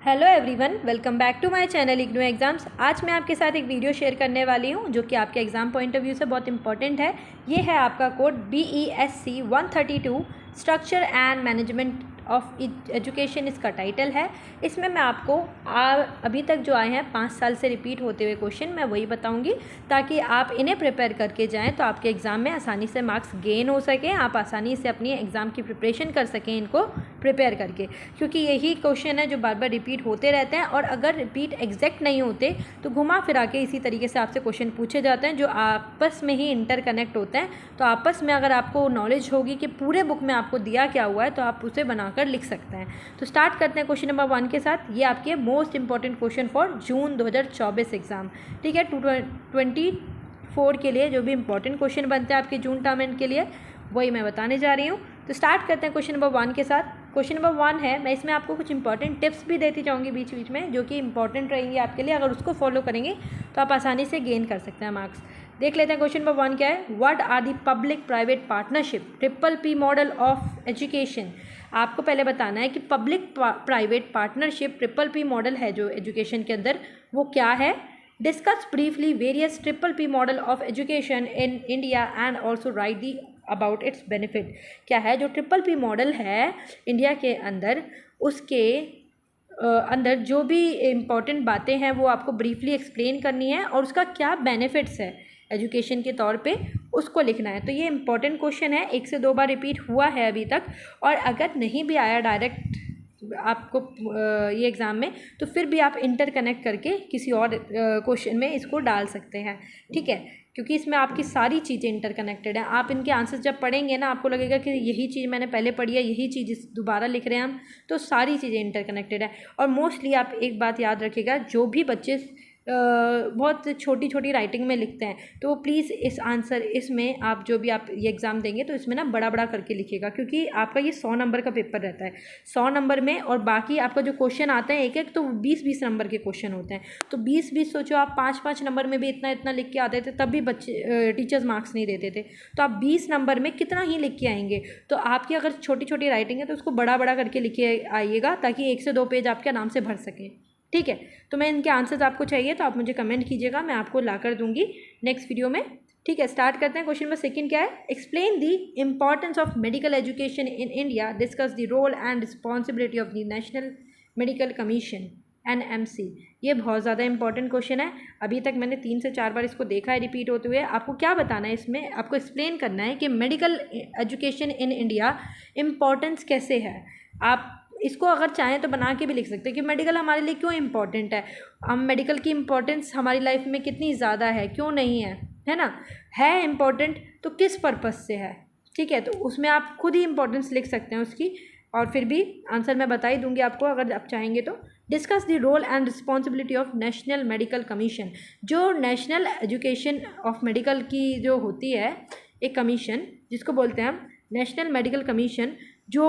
Hello everyone, welcome back to my channel IGNOU exams. आज मैं आपके साथ एक वीडियो शेयर करने वाली हूं जो कि आपके एग्ज़ाम पॉइंट ऑफ व्यू से बहुत इंपॉर्टेंट है। ये है आपका code BESC 132 structure and management of education, इसका टाइटल है। इसमें मैं आपको अभी तक जो आए हैं 5 साल से रिपीट होते हुए क्वेश्चन मैं वही बताऊंगी, ताकि आप इन्हें प्रिपेयर करके जाएं तो आपके एग्ज़ाम में आसानी से मार्क्स गेन हो सकें, आप आसानी से अपनी एग्ज़ाम की प्रिपरेशन कर सकें इनको प्रिपेयर करके, क्योंकि यही क्वेश्चन है जो बार बार रिपीट होते रहते हैं। और अगर रिपीट एग्जैक्ट नहीं होते तो घुमा फिरा के इसी तरीके से आपसे क्वेश्चन पूछे जाते हैं जो आपस में ही इंटरकनेक्ट होते हैं। तो आपस में अगर आपको नॉलेज होगी कि पूरे बुक में आपको दिया क्या हुआ है तो आप उसे बनाकर लिख सकते हैं। तो स्टार्ट करते हैं क्वेश्चन नंबर 1 के साथ। ये आपके most important question for June 2024 exam, ठीक है। 2024 के लिए जो भी इंपॉर्टेंट क्वेश्चन बनते हैं आपके जून टर्म एंड के लिए, वही मैं बताने जा रही हूँ। तो स्टार्ट करते हैं क्वेश्चन नंबर 1 के साथ। क्वेश्चन नंबर 1 है, मैं इसमें आपको कुछ इंपॉर्टेंट टिप्स भी देती जाऊँगी बीच बीच में, जो कि इंपॉर्टेंट रहेंगी आपके लिए। अगर उसको फॉलो करेंगे तो आप आसानी से गेन कर सकते हैं मार्क्स। देख लेते हैं क्वेश्चन नंबर 1 क्या है। What are the public private partnership PPP model of education. आपको पहले बताना है कि public private partnership PPP model है जो एजुकेशन के अंदर, वो क्या है। Discuss briefly various PPP model of education in India and also write the about its benefit. क्या है जो PPP मॉडल है इंडिया के अंदर, उसके अंदर जो भी इम्पॉर्टेंट बातें हैं वो आपको ब्रीफली एक्सप्लेन करनी है, और उसका क्या बेनिफिट्स है एजुकेशन के तौर पे, उसको लिखना है। तो ये इंपॉर्टेंट क्वेश्चन है, 1 से 2 बार रिपीट हुआ है अभी तक, और अगर नहीं भी आया डायरेक्ट आपको ये एग्ज़ाम में, तो फिर भी आप इंटरकनेक्ट करके किसी और क्वेश्चन में इसको डाल सकते हैं, ठीक है। क्योंकि इसमें आपकी सारी चीज़ें इंटरकनेक्टेड हैं। आप इनके आंसर्स जब पढ़ेंगे ना, आपको लगेगा कि यही चीज़ मैंने पहले पढ़ी है, यही चीज़ दोबारा लिख रहे हैं हम, तो सारी चीज़ें इंटरकनेक्टेड है। और मोस्टली आप एक बात याद रखिएगा, जो भी बच्चे बहुत छोटी छोटी राइटिंग में लिखते हैं, तो वो प्लीज़ इस आंसर इसमें आप जो भी आप ये एग्ज़ाम देंगे तो इसमें ना बड़ा बड़ा करके लिखिएगा, क्योंकि आपका ये 100 नंबर का पेपर रहता है, 100 नंबर में। और बाकी आपका जो क्वेश्चन आते हैं एक एक, तो 20-20 नंबर के क्वेश्चन होते हैं। तो 20-20 सोचो, आप 5-5 नंबर में भी इतना इतना लिख के आते थे, तब भी बच्चे टीचर्स मार्क्स नहीं देते थे। तो आप 20 नंबर में कितना ही लिख के आएंगे। तो आपकी अगर छोटी छोटी राइटिंग है तो उसको बड़ा बड़ा करके लिखे आइएगा, ताकि 1 से 2 पेज आपके आराम से भर सकें, ठीक है। तो मैं इनके आंसर्स आपको चाहिए तो आप मुझे कमेंट कीजिएगा, मैं आपको ला कर दूंगी नेक्स्ट वीडियो में, ठीक है। स्टार्ट करते हैं। क्वेश्चन नंबर 2 क्या है। Explain the importance of medical education in India, discuss the role and responsibility of the National Medical Commission NMC। ये बहुत ज़्यादा इंपॉर्टेंट क्वेश्चन है। अभी तक मैंने 3 से 4 बार इसको देखा है रिपीट होते हुए। आपको क्या बताना है इसमें, आपको एक्सप्लेन करना है कि medical education in India importance कैसे है। आप इसको अगर चाहें तो बना के भी लिख सकते हैं कि मेडिकल हमारे लिए क्यों इम्पॉर्टेंट है, हम मेडिकल की इम्पोर्टेंस हमारी लाइफ में कितनी ज़्यादा है, क्यों नहीं है ना। है इम्पॉर्टेंट तो किस पर्पज़ से है, ठीक है। तो उसमें आप खुद ही इम्पोर्टेंस लिख सकते हैं उसकी, और फिर भी आंसर मैं बता ही दूंगी आपको अगर आप चाहेंगे तो। Discuss the role and responsibility of National Medical Commission. जो नेशनल एजुकेशन ऑफ मेडिकल की जो होती है एक कमीशन, जिसको बोलते हैं हम नेशनल मेडिकल कमीशन, जो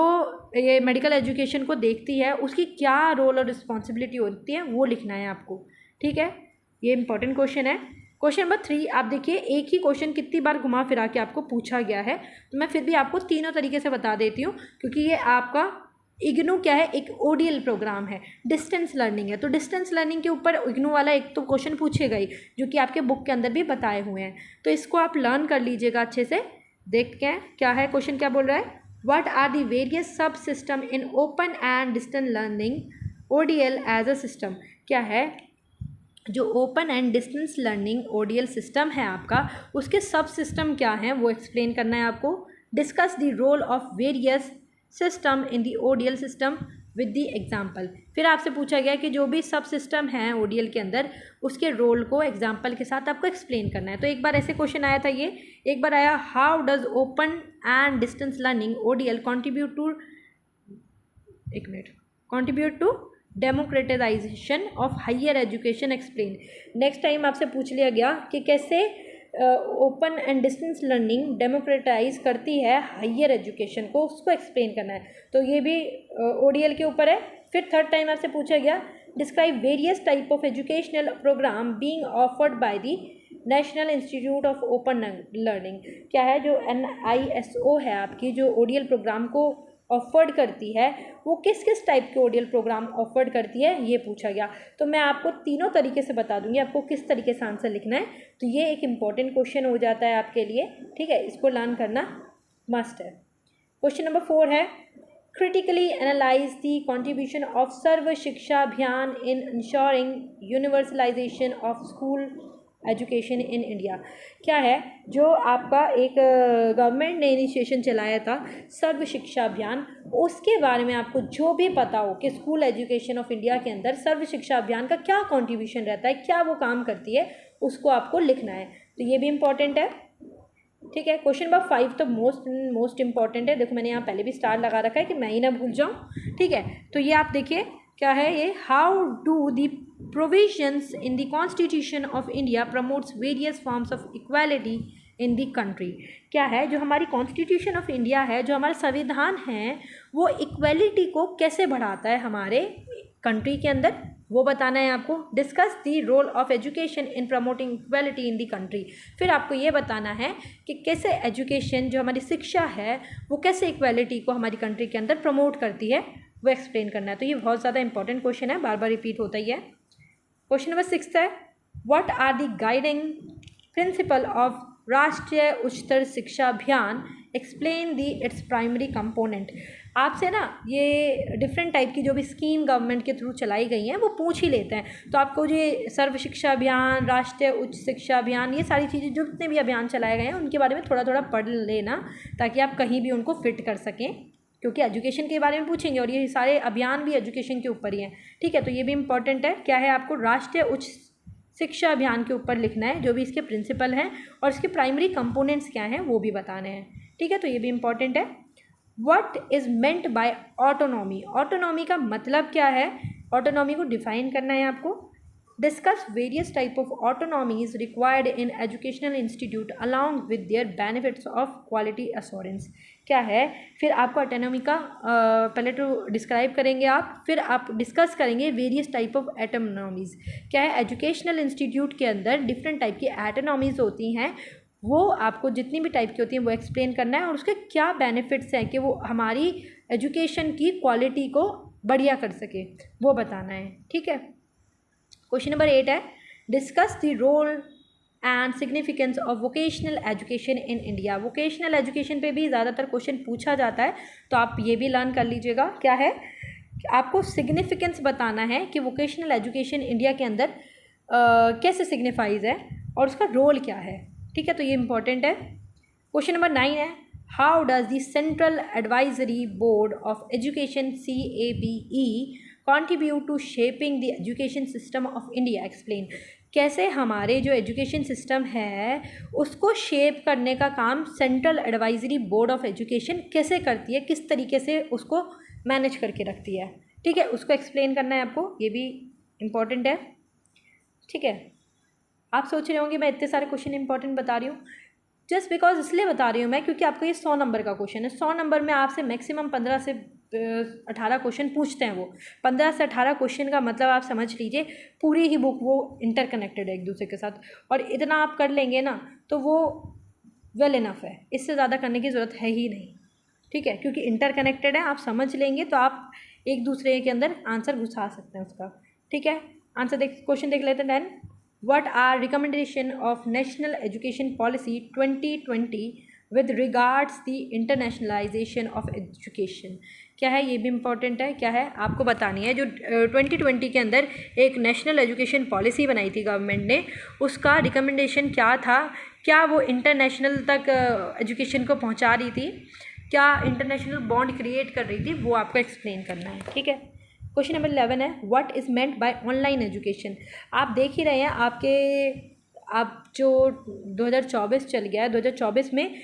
ये मेडिकल एजुकेशन को देखती है, उसकी क्या रोल और रिस्पॉन्सिबिलिटी होती है वो लिखना है आपको, ठीक है। ये इंपॉर्टेंट क्वेश्चन है। क्वेश्चन नंबर 3 आप देखिए, एक ही क्वेश्चन कितनी बार घुमा फिरा के आपको पूछा गया है, तो मैं फिर भी आपको तीनों तरीके से बता देती हूँ, क्योंकि ये आपका इग्नू क्या है, एक ODL प्रोग्राम है, डिस्टेंस लर्निंग है। तो डिस्टेंस लर्निंग के ऊपर इग्नू वाला एक तो क्वेश्चन पूछेगा ही, जो कि आपके बुक के अंदर भी बताए हुए हैं। तो इसको आप लर्न कर लीजिएगा अच्छे से। देखते हैं क्या है क्वेश्चन, क्या बोल रहा है। What are the various subsystem in open and distance learning ODL as a system। क्या है जो open and distance learning ODL system है आपका, उसके सब सिस्टम क्या हैं वो एक्सप्लेन करना है आपको। Discuss the role of various system in the ODL system with the example. फिर आपसे पूछा गया कि जो भी सब सिस्टम हैं ODL के अंदर, उसके रोल को एग्जाम्पल के साथ आपको एक्सप्लेन करना है। तो एक बार ऐसे क्वेश्चन आया था, ये एक बार आया, how does open and distance learning ODL contribute to democratisation of higher education explain. Next time आपसे पूछ लिया गया कि कैसे open and distance learning democratise करती है हायर एजुकेशन को, उसको एक्सप्लेन करना है। तो ये भी ODL के ऊपर है। फिर थर्ड टाइम आपसे पूछा गया, describe various type of educational programme being offered by the National Institute of Open Learning. क्या है जो NISO है आपकी, जो ODL प्रोग्राम को ऑफर्ड करती है वो किस किस टाइप के ओडीएल प्रोग्राम ऑफर्ड करती है, ये पूछा गया। तो मैं आपको तीनों तरीके से बता दूंगी आपको किस तरीके से आंसर लिखना है। तो ये एक इम्पॉर्टेंट क्वेश्चन हो जाता है आपके लिए, ठीक है, इसको लर्न करना मस्ट है। क्वेश्चन नंबर 4 है, critically analyze the contribution of सर्व शिक्षा अभियान in ensuring universalization of school education in India। क्या है जो आपका एक गवर्नमेंट ने इनिशिएशन चलाया था सर्व शिक्षा अभियान, उसके बारे में आपको जो भी पता हो कि स्कूल एजुकेशन ऑफ इंडिया के अंदर सर्व शिक्षा अभियान का क्या कॉन्ट्रीब्यूशन रहता है, क्या वो काम करती है, उसको आपको लिखना है। तो ये भी इम्पॉर्टेंट है, ठीक है। क्वेश्चन नंबर 5 तो मोस्ट इंपॉर्टेंट है। देखो मैंने यहाँ पहले भी स्टार लगा रखा है कि मैं ही ना भूल जाऊँ, ठीक है। तो ये आप देखिए क्या है ये, how do the provisions in the constitution of India promotes various forms of equality in the country. क्या है जो हमारी कॉन्स्टिट्यूशन ऑफ इंडिया है, जो हमारा संविधान है, वो इक्वालिटी को कैसे बढ़ाता है हमारे कंट्री के अंदर, वो बताना है आपको। Discuss the role of education in promoting equality in the country. फिर आपको ये बताना है कि कैसे एजुकेशन, जो हमारी शिक्षा है, वो कैसे इक्वालिटी को हमारी कंट्री के अंदर प्रमोट करती है, वो एक्सप्लेन करना है। तो ये बहुत ज़्यादा इंपॉर्टेंट क्वेश्चन है, बार बार रिपीट होता ही है। क्वेश्चन नंबर 6 है, what are the guiding principle of Rashtriya Uchchatar Shiksha Abhiyan, explain the its primary component. आपसे ना ये डिफरेंट टाइप की जो भी स्कीम गवर्नमेंट के थ्रू चलाई गई हैं वो पूछ ही लेते हैं। तो आपको ये सर्व शिक्षा अभियान, राष्ट्रीय उच्च शिक्षा अभियान, ये सारी चीज़ें जो जितने भी अभियान चलाए गए हैं उनके बारे में थोड़ा थोड़ा पढ़ लेना, ताकि आप कहीं भी उनको फिट कर सकें, क्योंकि एजुकेशन के बारे में पूछेंगे और ये सारे अभियान भी एजुकेशन के ऊपर ही हैं, ठीक है। तो ये भी इंपॉर्टेंट है। क्या है, आपको राष्ट्रीय उच्च शिक्षा अभियान के ऊपर लिखना है, जो भी इसके प्रिंसिपल हैं और इसके प्राइमरी कंपोनेंट्स क्या हैं वो भी बताने हैं, ठीक है। तो ये भी इंपॉर्टेंट है। What is meant by autonomy, autonomy का मतलब क्या है, ऑटोनॉमी को डिफाइन करना है आपको। Discuss various type of autonomies required in educational institute along with their benefits of quality assurance. क्या है, फिर आपको ऑटोनॉमी का पहले तो डिस्क्राइब करेंगे आप, फिर आप डिस्कस करेंगे वेरियस टाइप ऑफ एटोनॉमीज़। क्या है, एजुकेशनल इंस्टीट्यूट के अंदर डिफरेंट टाइप की एटोनॉमीज़ होती हैं, वो आपको जितनी भी टाइप की होती हैं वो एक्सप्लेन करना है, और उसके क्या बेनिफिट्स हैं कि वो हमारी एजुकेशन की क्वालिटी को बढ़िया कर सके, वो बताना है, ठीक है। क्वेश्चन नंबर 8 है, discuss the role and significance of vocational education in India. Vocational education पे भी ज़्यादातर क्वेश्चन पूछा जाता है, तो आप ये भी लर्न कर लीजिएगा। क्या है, आपको सिग्निफिकेंस बताना है कि वोकेशनल एजुकेशन इंडिया के अंदर कैसे सिग्निफाइज है और उसका रोल क्या है, ठीक है। तो ये इंपॉर्टेंट है। क्वेश्चन नंबर 9 है, how does the Central Advisory Board of Education CABE contribute to shaping the education system of India, explain. कैसे हमारे जो एजुकेशन सिस्टम है उसको शेप करने का काम central Advisory Board of education कैसे करती है, किस तरीके से उसको मैनेज करके रखती है, ठीक है, उसको एक्सप्लेन करना है आपको। ये भी इम्पॉर्टेंट है, ठीक है। आप सोच रहे होंगे मैं इतने सारे क्वेश्चन इंपॉर्टेंट बता रही हूँ, जस्ट बिकॉज इसलिए बता रही हूँ मैं क्योंकि आपको ये 100 नंबर का क्वेश्चन है। 100 नंबर में आपसे मैक्सिमम 15 से 18 क्वेश्चन पूछते हैं। वो 15 से 18 क्वेश्चन का मतलब आप समझ लीजिए पूरी ही बुक वो इंटरकनेक्टेड है एक दूसरे के साथ, और इतना आप कर लेंगे ना तो वो वेल इनफ है, इससे ज़्यादा करने की ज़रूरत है ही नहीं, ठीक है, क्योंकि इंटरकनेक्टेड है। आप समझ लेंगे तो आप एक दूसरे के अंदर आंसर घुसा सकते हैं उसका, ठीक है। आंसर देख, क्वेश्चन देख लेते हैं। 10 What are recommendation of National Education Policy 2020 with regards the internationalization of education। क्या है, ये भी इम्पॉर्टेंट है। क्या है, आपको बतानी है जो 2020 के अंदर एक नेशनल एजुकेशन पॉलिसी बनाई थी गवर्नमेंट ने, उसका रिकमेंडेशन क्या था, क्या वो इंटरनेशनल तक एजुकेशन को पहुंचा रही थी, क्या इंटरनेशनल बॉन्ड क्रिएट कर रही थी, वो आपको एक्सप्लेन करना है, ठीक है। क्वेश्चन नंबर 11 है, what is meant by online education. आप देख ही रहे हैं आप जो 2024 चल गया है, 2024 में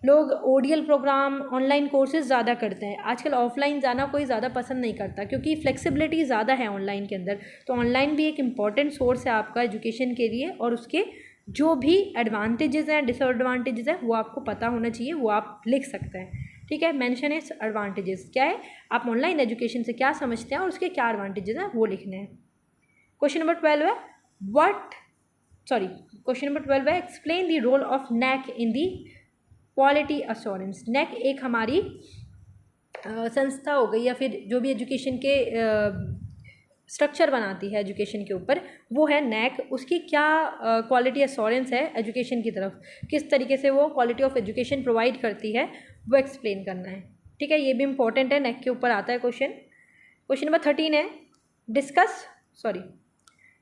लोग ओडीएल प्रोग्राम, ऑनलाइन कोर्सेज ज़्यादा करते हैं। आजकल ऑफलाइन जाना कोई ज़्यादा पसंद नहीं करता क्योंकि फ्लेक्सिबिलिटी ज़्यादा है ऑनलाइन के अंदर। तो ऑनलाइन भी एक इम्पॉर्टेंट सोर्स है आपका एजुकेशन के लिए, और उसके जो भी एडवांटेजेस हैं, डिसएडवांटेजेस हैं, वो आपको पता होना चाहिए, वो आप लिख सकते हैं, ठीक है। Mention its advantages. क्या है, आप ऑनलाइन एजुकेशन से क्या समझते हैं और उसके क्या एडवांटेजेस हैं वो लिखने हैं। क्वेश्चन नंबर 12 है, क्वेश्चन नंबर 12 है, explain the role of NAC in the quality assurance. NAC एक हमारी संस्था हो गई या फिर जो भी एजुकेशन के स्ट्रक्चर बनाती है एजुकेशन के ऊपर, वो है नैक। उसकी क्या क्वालिटी एश्योरेंस है एजुकेशन की तरफ, किस तरीके से वो क्वालिटी ऑफ एजुकेशन प्रोवाइड करती है, वो एक्सप्लेन करना है। ठीक है, ये भी इंपॉर्टेंट है, नैक के ऊपर आता है क्वेश्चन। क्वेश्चन नंबर 13 है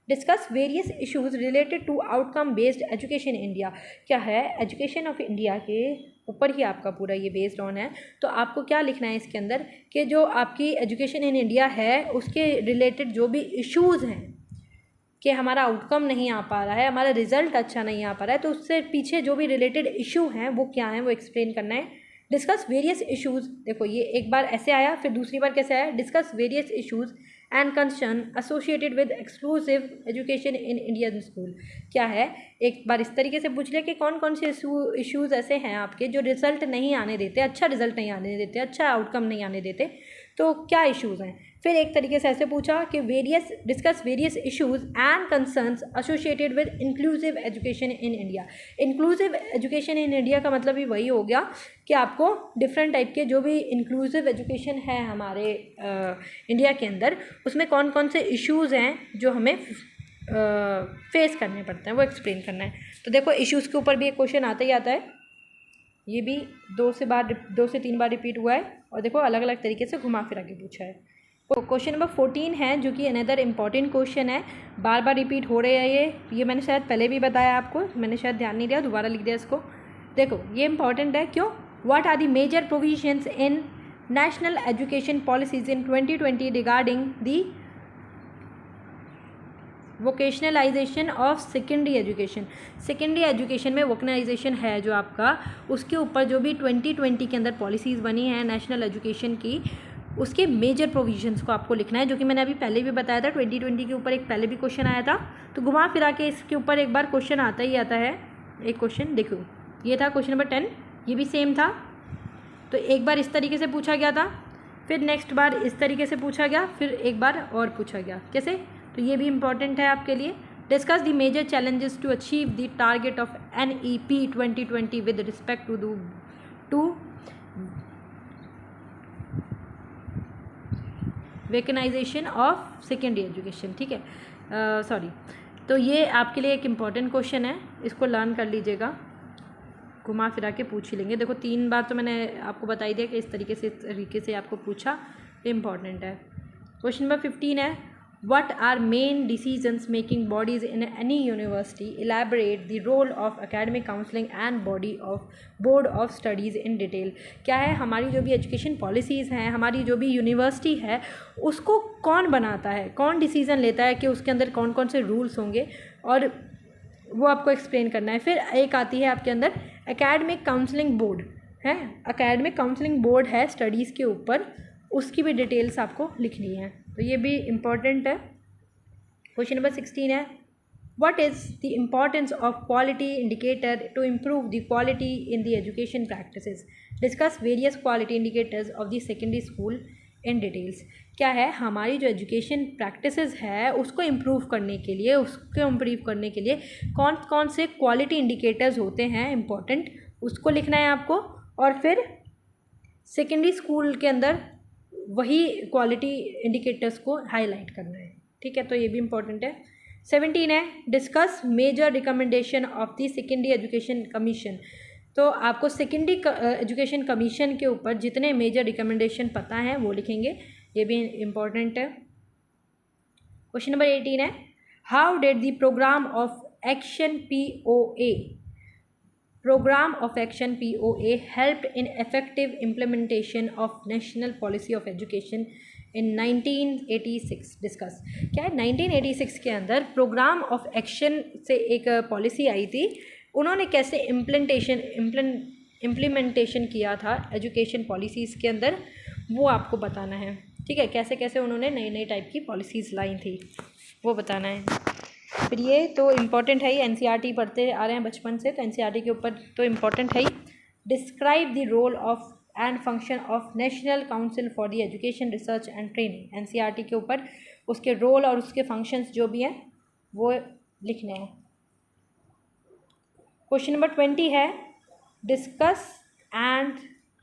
discuss various issues related to outcome based education India. क्या है, एजुकेशन ऑफ इंडिया के ऊपर ही आपका पूरा ये बेस्ड ऑन है। तो आपको क्या लिखना है इसके अंदर कि जो आपकी एजुकेशन इन इंडिया है उसके रिलेटेड जो भी इश्यूज़ हैं कि हमारा आउटकम नहीं आ पा रहा है, हमारा रिजल्ट अच्छा नहीं आ पा रहा है, तो उससे पीछे जो भी रिलेटेड इशू हैं वो क्या हैं, वो एक्सप्लेन करना है। डिस्कस वेरियस इश्यूज़, देखो ये एक बार ऐसे आया, फिर दूसरी बार कैसे आया, discuss various issues and concern associated with exclusive education in Indian school. क्या है, एक बार इस तरीके से पूछ लिया कि कौन कौन से इश्यूज़ ऐसे हैं आपके जो रिजल्ट नहीं आने देते, अच्छा रिजल्ट नहीं आने देते, अच्छा आउटकम नहीं आने देते, तो क्या इश्यूज़ हैं। फिर एक तरीके से ऐसे पूछा कि discuss various issues and concerns associated with inclusive education in India. Inclusive education in India का मतलब भी वही हो गया कि आपको डिफरेंट टाइप के जो भी इंक्लूसिव एजुकेशन है हमारे इंडिया के अंदर, उसमें कौन कौन से इश्यूज़ हैं जो हमें फेस करने पड़ते हैं, वो एक्सप्लेन करना है। तो देखो इश्यूज़ के ऊपर भी एक क्वेश्चन आता ही आता है, ये भी 2 से 3 बार रिपीट हुआ है, और देखो अलग अलग तरीके से घुमा फिरा के पूछा है। तो क्वेश्चन नंबर 14 है जो कि अनदर इम्पॉर्टेंट क्वेश्चन है, बार बार रिपीट हो रहे हैं ये मैंने शायद पहले भी बताया आपको, मैंने शायद ध्यान नहीं दिया, दोबारा लिख दिया इसको। देखो ये इंपॉर्टेंट है, क्यों, what are the major provisions in national education policies in 2020 regarding the vocationalisation of secondary education. Secondary education में वोकेशनलाइजेशन है जो आपका, उसके ऊपर जो भी 2020 के अंदर पॉलिसीज़ बनी हैं नेशनल एजुकेशन की, उसके मेजर प्रोविजंस को आपको लिखना है, जो कि मैंने अभी पहले भी बताया था। 2020 के ऊपर एक पहले भी क्वेश्चन आया था, तो घुमा फिरा के इसके ऊपर एक बार क्वेश्चन आता ही आता है। एक क्वेश्चन देखो, ये था क्वेश्चन नंबर 10, ये भी सेम था। तो एक बार इस तरीके से पूछा गया था, फिर नेक्स्ट बार इस तरीके से पूछा गया, फिर एक बार और पूछा गया, कैसे, तो ये भी इंपॉर्टेंट है आपके लिए। Discuss the major challenges to achieve the target of NEP 2020 with respect to vocationalisation of secondary education. ठीक है, सॉरी, तो ये आपके लिए एक इम्पॉर्टेंट क्वेश्चन है, इसको लर्न कर लीजिएगा, घुमा फिरा के पूछ ही लेंगे। देखो 3 बार तो मैंने आपको बता ही दिया कि इस तरीके से आपको पूछा, ये इंपॉर्टेंट है। क्वेश्चन नंबर 15 है, what are main decisions making bodies in any university, elaborate the role of academic counselling and board of studies in detail. क्या है, हमारी जो भी एजुकेशन पॉलिसीज़ हैं, हमारी जो भी यूनिवर्सिटी है, उसको कौन बनाता है, कौन डिसीज़न लेता है कि उसके अंदर कौन कौन से रूल्स होंगे, और वो आपको एक्सप्लेन करना है। फिर एक आती है आपके अंदर एकेडमिक काउंसलिंग बोर्ड है, एकेडमिक काउंसलिंग बोर्ड है स्टडीज़ के ऊपर, उसकी भी डिटेल्स आपको लिखनी है, तो ये भी इम्पॉर्टेंट है। क्वेश्चन नंबर 16 है, what is the importance of quality indicator to improve the quality in the education practices. Discuss various quality indicators of the secondary school in details. क्या है, हमारी जो एजुकेशन प्रैक्टिसेस है उसको इम्प्रूव करने के लिए कौन कौन से क्वालिटी इंडिकेटर्स होते हैं इम्पॉर्टेंट, उसको लिखना है आपको, और फिर सेकेंडरी स्कूल के अंदर वही क्वालिटी इंडिकेटर्स को हाईलाइट करना है। ठीक है, तो ये भी इम्पॉर्टेंट है। 17 है, discuss major recommendation of the secondary education commission. तो आपको सेकेंडरी एजुकेशन कमीशन के ऊपर जितने मेजर रिकमेंडेशन पता हैं वो लिखेंगे, ये भी इम्पॉर्टेंट है। क्वेश्चन नंबर 18 है, how did the programme of action POA helped in effective implementation of national policy of education in 1986 discuss. क्या है, 1986 के अंदर प्रोग्राम ऑफ एक्शन से एक पॉलिसी आई थी, उन्होंने कैसे इम्प्लीमेंटेशन किया था एजुकेशन पॉलिसीज़ के अंदर, वो आपको बताना है। ठीक है, कैसे कैसे उन्होंने नई नई टाइप की पॉलिसीज़ लाई थी वो बताना है। फिर ये तो इम्पॉर्टेंट है ही, NCERT पढ़ते आ रहे हैं बचपन से, तो NCERT के ऊपर तो इम्पॉर्टेंट है ही। Describe the role of and function of national council for the education research and training. NCERT के ऊपर उसके रोल और उसके फंक्शंस जो भी हैं वो लिखने हैं। क्वेश्चन नंबर 20 है, discuss and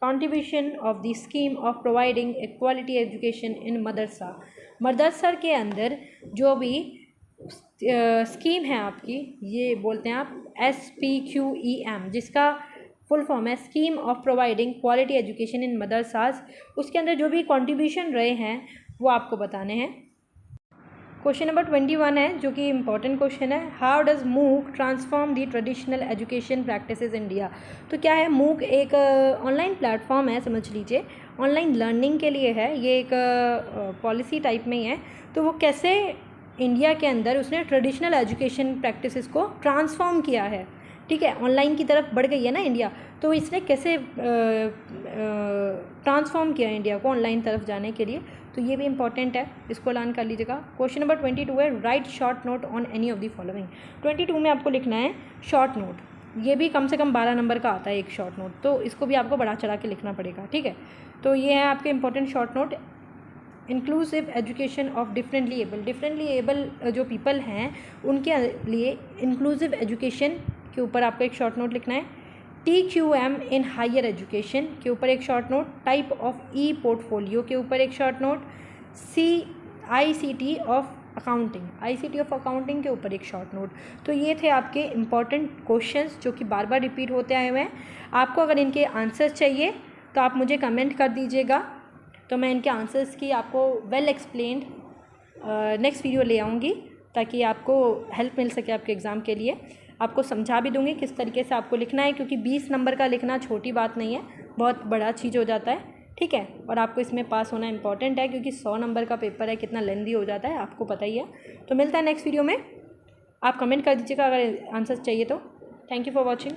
contribution of the scheme of providing a quality education in madrasa. Madrasa के अंदर जो भी स्कीम है आपकी, ये बोलते हैं आप SPQEM, जिसका फुल फॉर्म है scheme of providing quality education in madrasas. उसके अंदर जो भी कंट्रीब्यूशन रहे हैं वो आपको बताने हैं। क्वेश्चन नंबर 21 है जो कि इम्पॉर्टेंट क्वेश्चन है। हाउ डज़ मूक transform the traditional education practices India. तो क्या है, मूक एक ऑनलाइन प्लेटफॉर्म है, समझ लीजिए ऑनलाइन लर्निंग के लिए है, ये एक पॉलिसी टाइप में ही है। तो वो कैसे इंडिया के अंदर उसने ट्रेडिशनल एजुकेशन प्रैक्टिसेस को ट्रांसफॉर्म किया है, ठीक है, ऑनलाइन की तरफ बढ़ गई है ना इंडिया, तो इसने कैसे ट्रांसफॉर्म किया इंडिया को ऑनलाइन तरफ जाने के लिए, तो ये भी इंपॉर्टेंट है, इसको लर्न कर लीजिएगा। क्वेश्चन नंबर 22 है right short note on any of the following. 22 में आपको लिखना है शॉर्ट नोट, ये भी कम से कम 12 नंबर का आता है एक शॉर्ट नोट, तो इसको भी आपको बढ़ा चढ़ा के लिखना पड़ेगा, ठीक है। तो ये है आपके important short note. Inclusive education of differently able जो पीपल हैं उनके लिए इंक्लूसिव एजुकेशन के ऊपर आपको एक शॉर्ट नोट लिखना है। TQM इन हायर एजुकेशन के ऊपर एक short note. Type of E portfolio के ऊपर एक short note. ICT of accounting के ऊपर एक शॉर्ट नोट। तो ये थे आपके इम्पॉर्टेंट क्वेश्चंस जो कि बार बार रिपीट होते आए हुए हैं। आपको अगर इनके आंसर्स चाहिए तो आप मुझे कमेंट कर दीजिएगा, तो मैं इनके आंसर्स की आपको वेल एक्सप्लेन्ड नेक्स्ट वीडियो ले आऊँगी ताकि आपको हेल्प मिल सके आपके एग्ज़ाम के लिए। आपको समझा भी दूंगी किस तरीके से आपको लिखना है, क्योंकि 20 नंबर का लिखना छोटी बात नहीं है, बहुत बड़ा चीज़ हो जाता है, ठीक है। और आपको इसमें पास होना इंपॉर्टेंट है क्योंकि 100 नंबर का पेपर है, कितना लेंदी हो जाता है आपको पता ही है। तो मिलता है नेक्स्ट वीडियो में, आप कमेंट कर दीजिएगा अगर आंसर्स चाहिए तो। Thank you for watching.